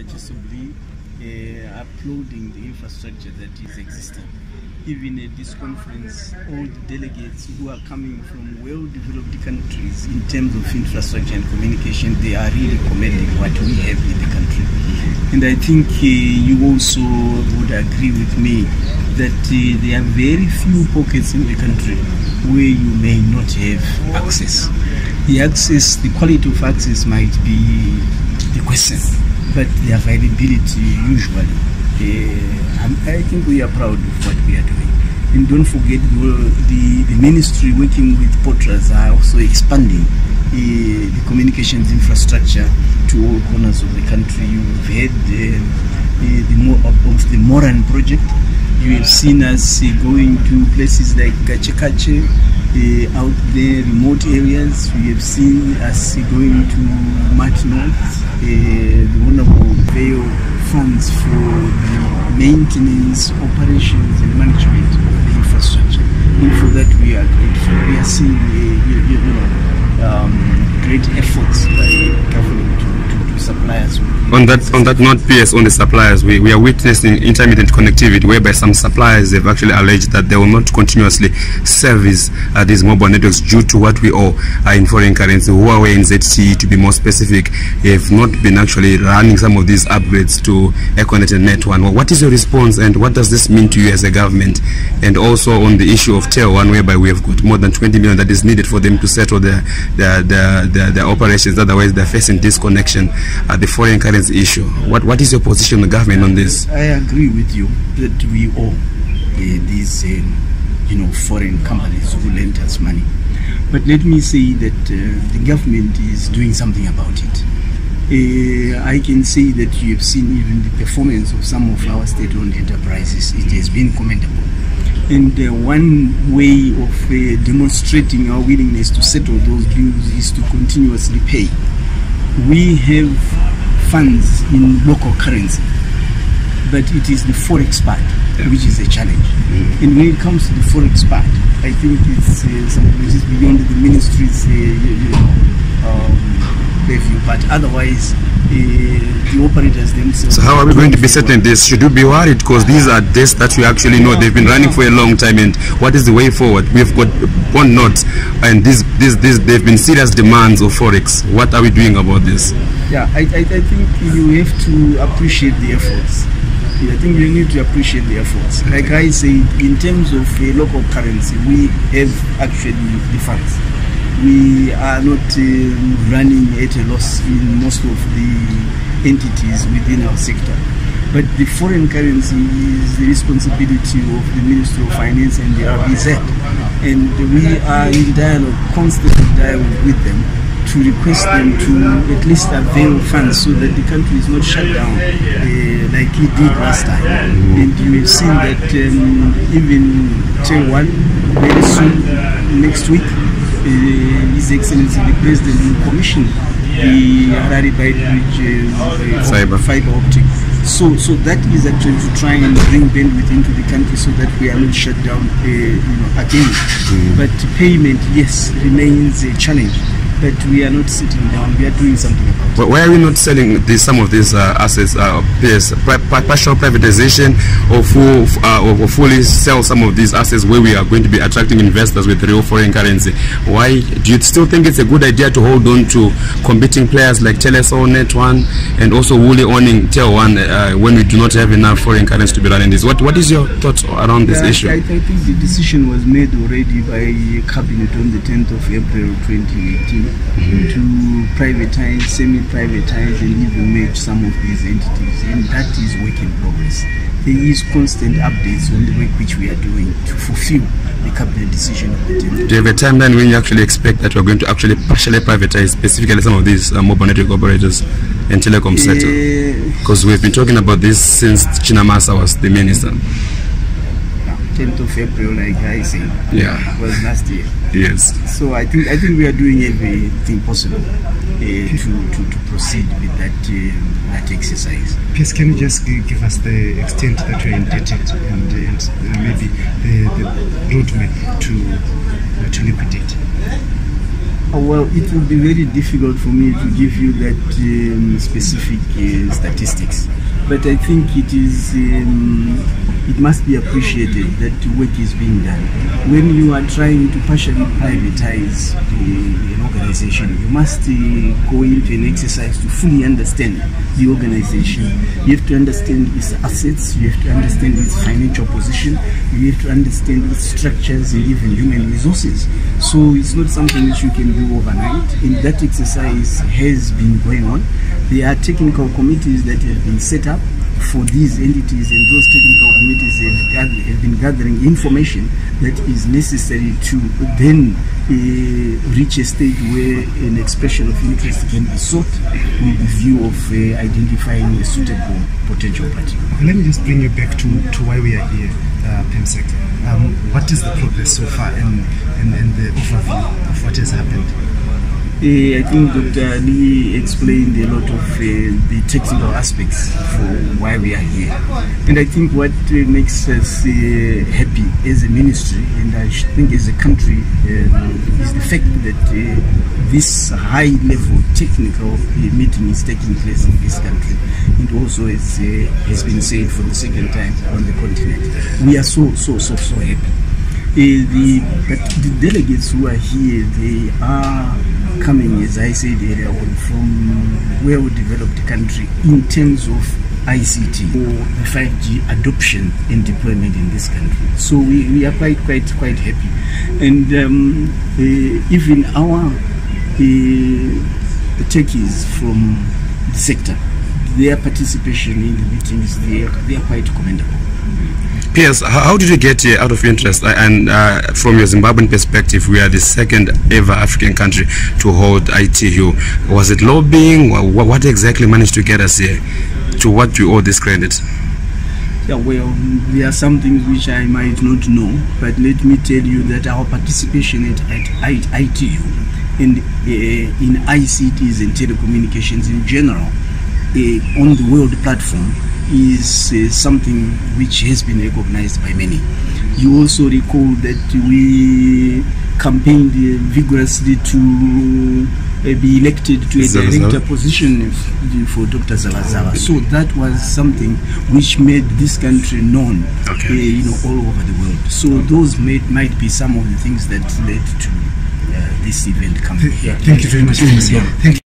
Chisubli uploading the infrastructure that is existing. Even at this conference, all the delegates who are coming from well-developed countries in terms of infrastructure and communication, they are really commending what we have in the country. And I think you also would agree with me that there are very few pockets in the country where you may not have access. The quality of access might be the question, but the availability usually. I think we are proud of what we are doing. And don't forget, the ministry working with portals are also expanding the communications infrastructure to all corners of the country. You've heard of the Moran project. You have seen us going to places like Gachekache, out there, remote areas. We have seen us going to Matno, the wonderful Vale funds for the maintenance, operations and management of the infrastructure. And for that we are grateful. We are seeing great efforts by government to supply us with. On that note, PS, on the suppliers, we are witnessing intermittent connectivity, whereby some suppliers have actually alleged that they will not continuously service these mobile networks due to what we owe in foreign currency. Huawei and ZTE, to be more specific, have not been actually running some of these upgrades to Econet and Net1. What is your response, and what does this mean to you as a government? And also on the issue of Tier1, whereby we have got more than 20 million that is needed for them to settle their operations, otherwise they're facing disconnection, the foreign currency issue. What is your position on the government on this? I agree with you that we owe these foreign companies who lent us money. But let me say that the government is doing something about it. I can say that you have seen even the performance of some of our state-owned enterprises. It has been commendable. And one way of demonstrating our willingness to settle those dues is to continuously pay. We have funds in local currency, but it is the forex part which is a challenge. And when it comes to the forex part, I think it's something which is beyond the ministry's review, but otherwise the operators themselves. So how are we going to be settling this? Should you be worried, because these are debts that we actually know they've been running for a long time, and what is the way forward? We've got one note, and they've been serious demands of forex. What are we doing about this? Yeah, I think you have to appreciate the efforts. I think you need to appreciate the efforts. Like I say, in terms of local currency, we have actually the funds. We are not running at a loss in most of the entities within our sector. But the foreign currency is the responsibility of the Ministry of Finance and the RBZ. And we are in dialogue, constant dialogue with them, to request them to at least avail funds so that the country is not shut down like it did last time. And you have seen that even Tier1, very soon, next week, His Excellency the President will commission the Harare Bridge fiber optic. So that is actually to try and bring bandwidth into the country so that we are not shut down again. But payment, yes, remains a challenge. But we are not sitting down. We are doing something about it. But why are we not selling some of these assets? Partial privatization, or fully sell some of these assets where we are going to be attracting investors with real foreign currency? Why do you still think it's a good idea to hold on to competing players like Teleso, Net1, and also wholly owning Tier1 when we do not have enough foreign currency to be running this? What is your thoughts around this issue? I think the decision was made already by Cabinet on the 10th of April 2018. To privatize, semi-privatize, and even merge some of these entities, and that is work in progress. There is constant updates on the work which we are doing to fulfill the cabinet decision of the 10th. Do you have a timeline when you actually expect that we're going to actually partially privatize, specifically some of these mobile network operators and telecom sector? Because we've been talking about this since Chinamasa was the minister. 10th of April, like I say, was last year. Yes. So I think we are doing everything possible to proceed with that exercise. Please, can you just give us the extent that you are indebted and maybe the roadmap to liquidate? Well, it will be very difficult for me to give you that specific statistics, but I think it must be appreciated that work is being done. When you are trying to partially privatize an organization, you must go into an exercise to fully understand the organization. You have to understand its assets, you have to understand its financial position, you have to understand its structures and even human resources. So it's not something which you can do overnight, and that exercise has been going on. There are technical committees that have been set up for these entities, and those technical committees have been gathering information that is necessary to then reach a stage where an expression of interest can be sought with the view of identifying a suitable potential party. Let me just bring you back to why we are here, PEMSEC. What is the progress so far and the overview of what has happened? I think Dr. Lee explained a lot of the technical aspects for why we are here. And I think what makes us happy as a ministry, and I think as a country, is the fact that this high-level technical meeting is taking place in this country. And also, as has been said for the second time on the continent, we are so happy. But the delegates who are here, they are coming, as I said earlier on, from well-developed country in terms of ICT or the 5G adoption and deployment in this country. So we are quite happy. And even our techies from the sector, their participation in the meetings, they are quite commendable. Piers, how did you get here out of interest? And from your Zimbabwean perspective, we are the second ever African country to hold ITU. Was it lobbying? What exactly managed to get us here? To what do you owe this credit? Yeah, well, there are some things which I might not know, but let me tell you that our participation at ITU and in ICTs and telecommunications in general on the world platform is something which has been recognized by many. You also recall that we campaigned vigorously to be elected to a director position for Dr. Zalazawa. So that was something which made this country known, all over the world. So those might be some of the things that led to this event coming here. Thank you very much. Thank you.